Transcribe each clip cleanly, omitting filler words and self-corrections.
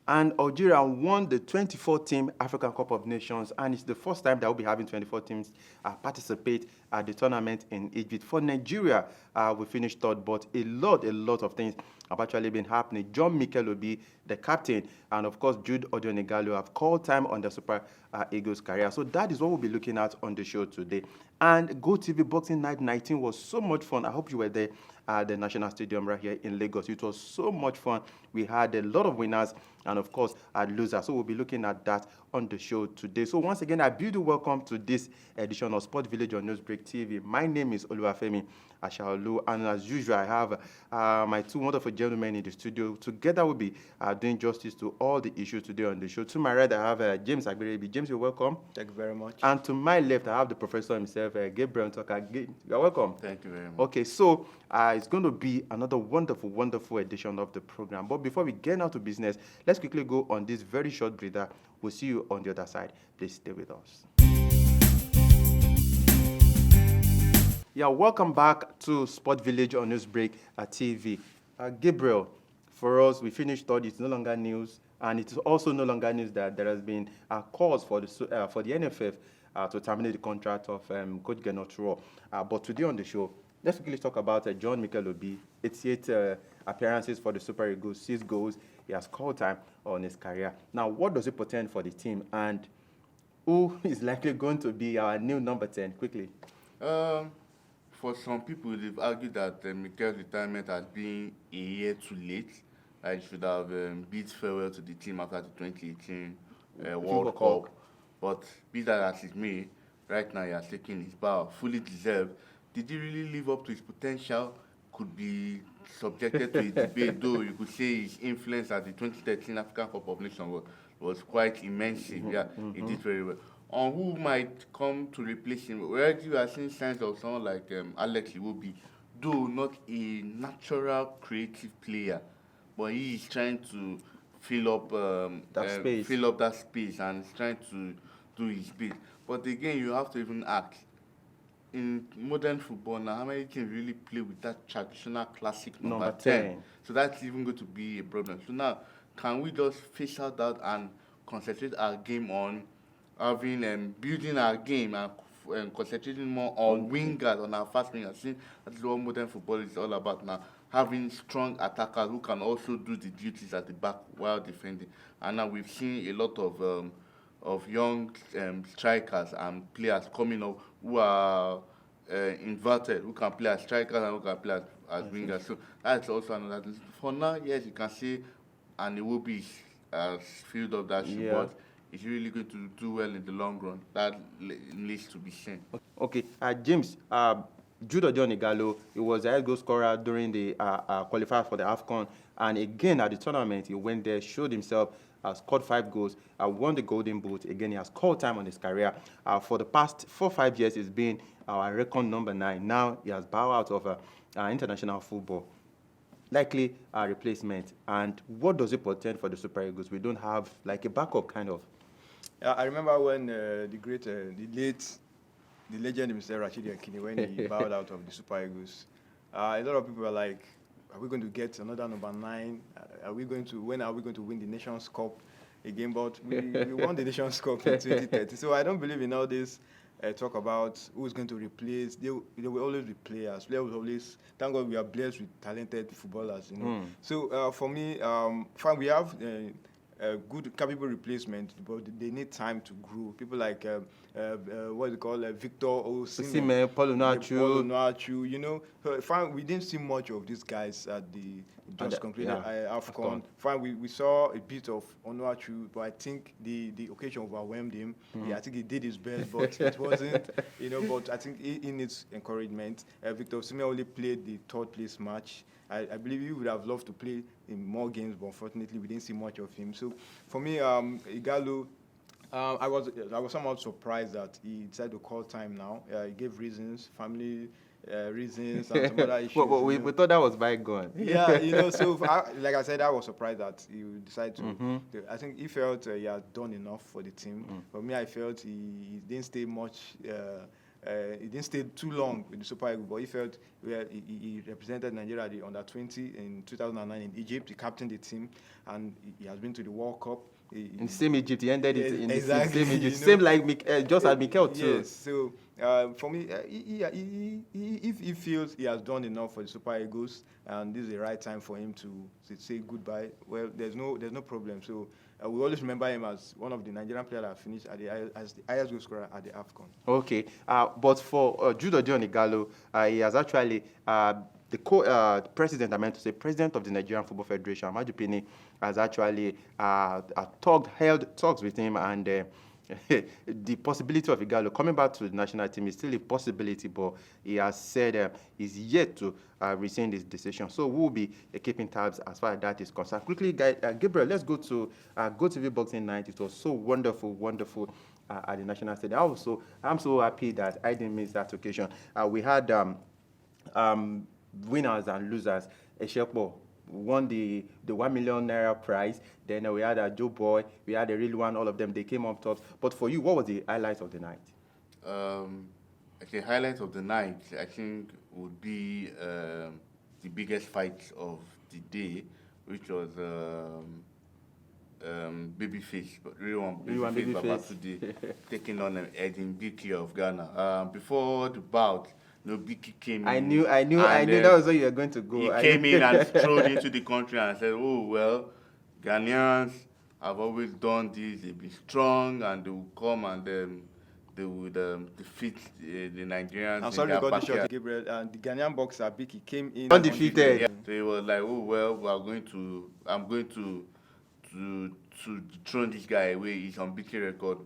And Algeria won the 2014 African Cup of Nations, and it's the first time that we'll be having 24 teams participate at the tournament in Egypt. For Nigeria, we finished third, but a lot of things have actually been happening. John Mikel Obi, the captain, and of course Jude Ighalo have called time on the Super Eagles career. So that is what we'll be looking at on the show today. And GOtv Boxing Night 19 was so much fun. I hope you were there at the National Stadium right here in Lagos. It was so much fun. We had a lot of winners and, of course, losers. So we'll be looking at that on the show today. So once again, I bid you welcome to this edition of Sport Village on Newsbreak TV. My name is Oluwafemi Ashaolu, and as usual, I have my two wonderful gentlemen in the studio. Together, we'll be doing justice to all the issues today on the show. To my right, I have James Agberebi. James, you're welcome. Thank you very much. And to my left, I have the professor himself, Gabriel Tucker. You're welcome. Thank you very much. Okay, so it's going to be another wonderful edition of the program. But before we get out to business, let's quickly go on this very short breather. We'll see you on the other side. Please stay with us. Yeah, welcome back to Sport Village on Newsbreak TV. Gabriel, for us, we finished third. It's no longer news, and it's also no longer news that there has been a cause for the NFF to terminate the contract of Coach Genotro. But today on the show, let's quickly talk about John Mikel Obi. 88 appearances for the Super Eagles, 6 goals. He has called time on his career. Now, what does it portend for the team, and who is likely going to be our new number 10? Quickly. For some people, they've argued that Mikel's retirement has been a year too late. I should have bid farewell to the team after the 2018 World Cup. But be that as it may, right now he has taken his bow, fully deserved. Did he really live up to his potential? Could be subjected to a debate, though you could say his influence at the 2013 African Cup of Nations was quite immense. Yeah, he did very well. On who might come to replace him, already you are seeing signs of someone like Alex Iwobi, though not a natural creative player, but he is trying to fill up that space and is trying to do his bit. But again, you have to even ask, in modern football now, how many teams really play with that traditional classic number 10? So that's even going to be a problem. So now, can we just face out that and concentrate our game on having building our game and concentrating more on wingers, on our fast wingers? See, that's what modern football is all about now. Having strong attackers who can also do the duties at the back while defending. And now we've seen a lot of young strikers and players coming up who are inverted, who can play as strikers and who can play as wingers. So that's also another thing. For now, yes, you can say, and it will be filled up that shoe, but it's really going to do well in the long run. That needs to be seen. Okay, James, Jude Ighalo, he was the head goal scorer during the qualifier for the AFCON, and again at the tournament, he went there, showed himself, scored 5 goals, won the Golden Boot. Again, he has called time on his career. For the past 4-5 years, he's been our record number 9. Now he has bowed out of international football. Likely a replacement. And what does it portend for the Super Eagles? We don't have like a backup kind of. I remember when the legend himself, Rashidi Yakini, when he bowed out of the Super Eagles. A lot of people were like, are we going to get another number 9? When are we going to win the Nations Cup again? But we won the Nations Cup in 2030. So I don't believe in all this talk about who's going to replace. There will always be players. Players will always. Thank God we are blessed with talented footballers. You know. So for me, fine, we have good, capable replacement, but they need time to grow. People like what is it called, Victor Osimhen, Paul Onuachu. You know, fine. We didn't see much of these guys at the just completed AFCON. Fine, we saw a bit of Onuachu, but I think the occasion overwhelmed him. Yeah, I think he did his best, but it wasn't. You know, but I think he needs encouragement. Victor Osimhen only played the 3rd place match. I believe he would have loved to play in more games, but unfortunately we didn't see much of him. So for me, Ighalo, I was somewhat surprised that he decided to call time now. He gave reasons, family reasons, and some other issues. But we thought that was bygone. Yeah, you know. So like I said, I was surprised that he decided to. I think he felt he had done enough for the team. For me, I felt he didn't stay much. He didn't stay too long with the Super Eagles, but he felt where he represented Nigeria at the under-20 in 2009 in Egypt. He captained the team, and he has been to the World Cup. In the same Egypt, he ended it in exactly, the same Egypt. you know. Same like just as Mikel too. Yes, so for me, if he feels he has done enough for the Super Eagles, and this is the right time for him to say goodbye, well, there's no problem. So we always remember him as one of the Nigerian players that finished as the highest goal scorer at the AFCON. Okay, but for Jude Ighalo, he has actually the president, I meant to say, president of the Nigerian Football Federation, Amaju Pini, has actually held talks with him, and the possibility of Ighalo coming back to the national team is still a possibility, but he has said he's yet to rescind his decision. So we'll be keeping tabs as far as that is concerned. Quickly, Gabriel, let's go to GOtv Boxing Night. It was so wonderful at the National Stadium. I'm so happy that I didn't miss that occasion. We had winners and losers. Eshekpo won the 1 million naira prize. Then we had Joe Boy, we had a real one, all of them, they came up top. But for you, what was the highlight of the night? The highlight of the night, I think, would be the biggest fight of the day, which was Babyface, Babatunde taking on Edin Biki of Ghana. Before the bout, Biki came in. I knew that was where you were going to go. He came in and strode into the country and said, "Oh well, Ghanaians have always done this. They'll be strong and they will come and they would defeat the Nigerians." I'm sorry, you got the shot, Gabriel. The Ghanaian boxer Biki came in undefeated. Yeah. So he was like, "Oh well, I'm going to dethrone this guy away. His unbeaten record."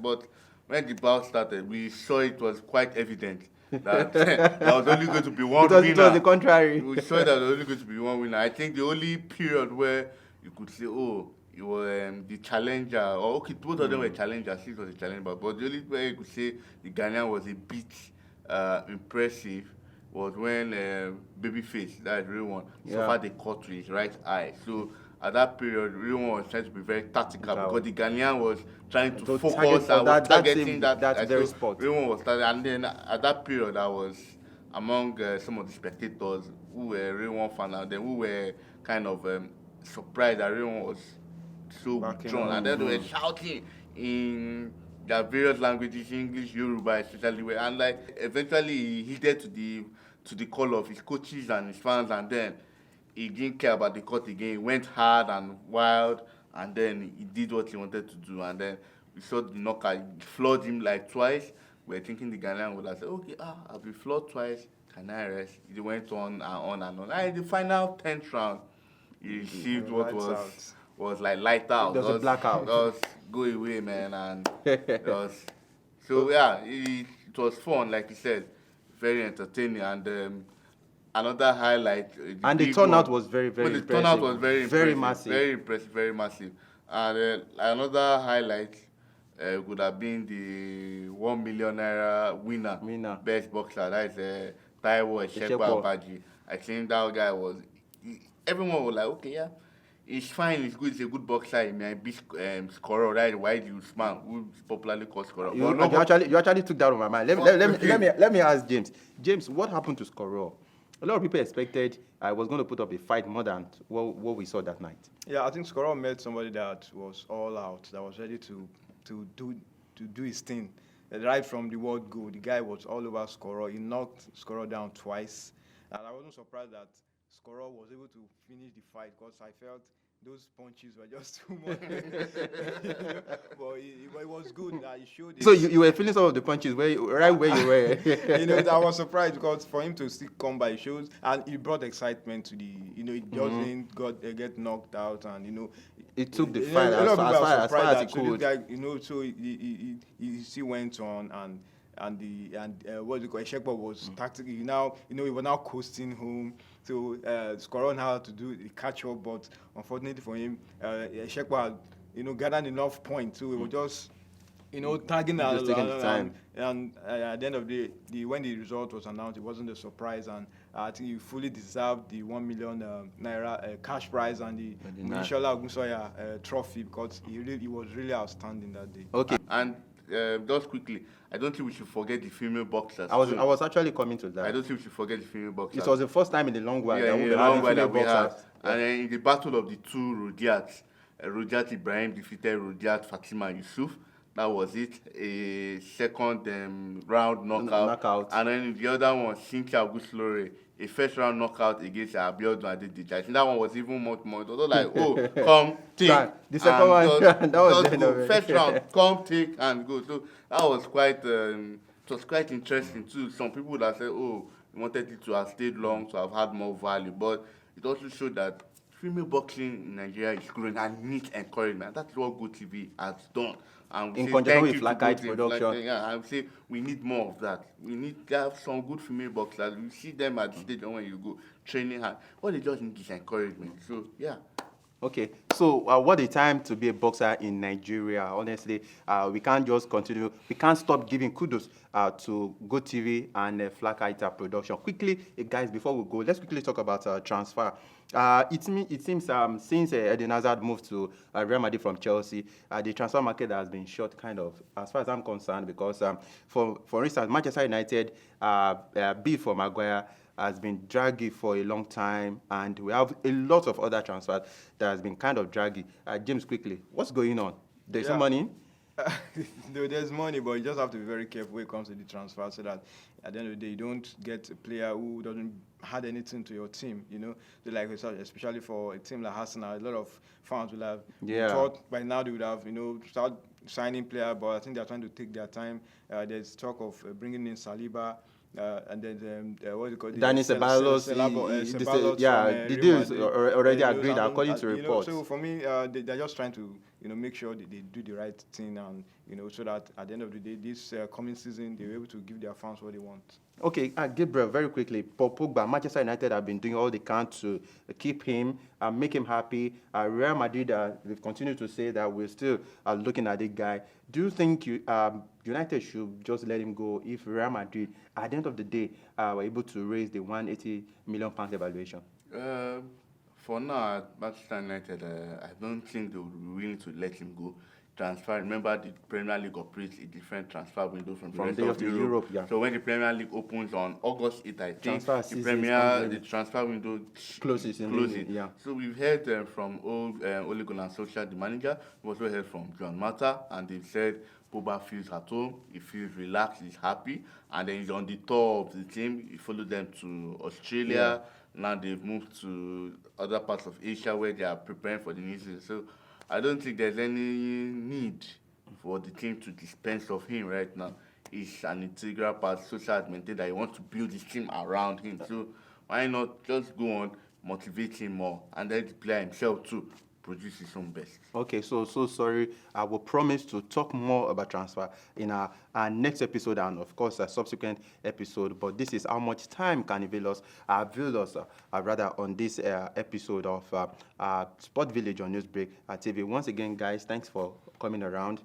But when the bout started, we saw it was quite evident that there was only going to be one winner. It was the contrary. We saw that there was only going to be one winner. I think the only period where you could say, "Oh, it was the challenger," or okay, both of them were challengers, he was a challenger, but the only way you could say the Ghanaian was a bit impressive was when Babyface, that is real one, suffered a cut to his right eye. So at that period, real one was trying to be very tactical because the Ghanaian was trying to focus and was targeting that very spot. Real one was targeting, and then at that period, I was among some of the spectators who were real one fans, and then who were kind of surprised that real one was so withdrawn, and then they were shouting in their various languages, English, Yoruba, especially, and like eventually he heeded to the call of his coaches and his fans, and then he didn't care about the cut again. He went hard and wild, and then he did what he wanted to do, and then we saw the knockout. He floored him like twice. We were thinking the Ghanaian would have said, "Okay, I'll be floored twice. Can I rest?" He went on and on and on. And in the final 10th round, he received what was like light out. It was a blackout. Just go away, man. And so yeah, it was fun, like you said, very entertaining, and another highlight. And the turnout was very impressive. The turnout was very massive. Very impressive, very massive. And another highlight would have been the 1 million naira winner, best boxer. That is Taiwo Eshekwa Abaji. I think that guy everyone was like, okay, yeah, he's fine, he's good, he's a good boxer. He may be scorer, right? Why do you smile? Who's popularly called scorer? You actually took that on my mind. Let me ask James. James, what happened to Scorer? A lot of people expected I was going to put up a fight more than what we saw that night. Yeah, I think Scorer met somebody that was all out, that was ready to do his thing. Right from the word go, the guy was all over Scorer. He knocked Scorer down twice, and I wasn't surprised that Scorer was able to finish the fight because I felt those punches were just too much. But it was good that he showed it. So you were feeling some of the punches right where you were. I was surprised because for him to still come by shows, and it brought excitement to the, it doesn't get knocked out, and it took the fight as far as it could. Guy, so he still went on, and what do you call it? Eshekwa was tactically now, he was now coasting home. So Scorer had to do the catch up, but unfortunately for him, Eshekwa had gathered enough points, so it was just tagging along. And at the end of the day, when the result was announced, it wasn't a surprise, and I think he fully deserved the 1 million naira cash prize and the Inshallah Ogunsoya trophy because he was really outstanding that day. Okay. And just quickly, I don't think we should forget the female boxers. I was too. I was actually coming to that. I don't think we should forget the female boxers. It was the first time in a long while that in we'll the be having long while female that we had. boxers. And then in the battle of the two Rodiats, Rodiat Ibrahim defeated Rodiat Fatima Yusuf. That was it. A second round knockout. And then the other one, Cynthia Aguslore, a first round knockout against Abiodun Adediji. I think that one was even much more. It was like, oh, come, take. The second one, that was just the go. First round, come, take, and go. So that was quite, it was quite interesting too. Some people would have said, oh, we wanted it to have stayed long, to have had more value. But it also showed that female boxing in Nigeria is growing and needs encouragement. That's what GOtv has done. And in conjunction with Flackite Production. Yeah, I would say we need more of that. We need to have some good female boxers. You see them at the stadium when you go training hard. What they just need is encouragement. So, yeah. Okay, so what a time to be a boxer in Nigeria. Honestly, we can't just continue. We can't stop giving kudos to GOtv and Flackite Production. Quickly, guys, before we go, let's quickly talk about transfer. It seems since Eden Hazard moved to Real Madrid from Chelsea, the transfer market has been short, kind of, as far as I'm concerned, because for instance, Manchester United bid for Maguire has been draggy for a long time, and we have a lot of other transfers that has been kind of draggy. James, quickly, what's going on? There's some money? There's money, but you just have to be very careful when it comes to the transfer, so that at the end of the day, you don't get a player who doesn't add anything to your team, you know. So like, especially for a team like Arsenal, a lot of fans will have thought by now they would have, start signing players, but I think they're trying to take their time. There's talk of bringing in Saliba. And then what do you call it? Dani Ceballos. The deal is already agreed according to reports. So for me, they're just trying to make sure that they do the right thing, and so that at the end of the day, this coming season, they're able to give their fans what they want. Okay, Gabriel, very quickly. Paul Pogba, Manchester United have been doing all they can to keep him, make him happy. Real Madrid, they've continued to say that we're still looking at the guy. Do you think United should just let him go if Real Madrid, at the end of the day, were able to raise the £180 million evaluation? For now, at Manchester United, I don't think they would be willing to let him go. Transfer. Remember, the Premier League operates a different transfer window from the rest of Europe. Yeah. So when the Premier League opens on August 8th, I think the transfer window closes. Yeah. So we've heard from Ole Gunnar Solskjaer, the manager. We've also heard from John Mata, and they've said Pogba feels at home, he feels relaxed, he's happy, and then he's on the tour of the team. He followed them to Australia. Yeah. Now they've moved to other parts of Asia where they are preparing for the new season. So I don't think there's any need for the team to dispense of him right now. He's an integral part. Solskjaer has maintained that he wants to build his team around him. So why not just go on, motivate him more, and then the player himself too produce his own best. Okay, so sorry. I will promise to talk more about transfer in our next episode, and of course a subsequent episode. But this is how much time can avail us rather on this episode of Sport Village on Newsbreak TV. Once again, guys, thanks for coming around.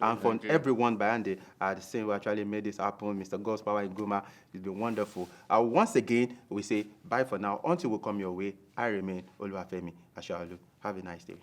And for everyone behind the scene who actually made this happen, Mr. God's Power Iguma, it's been wonderful. Once again, we say bye for now. Until we come your way, I remain Oluwafemi Ashaolu. Have a nice day.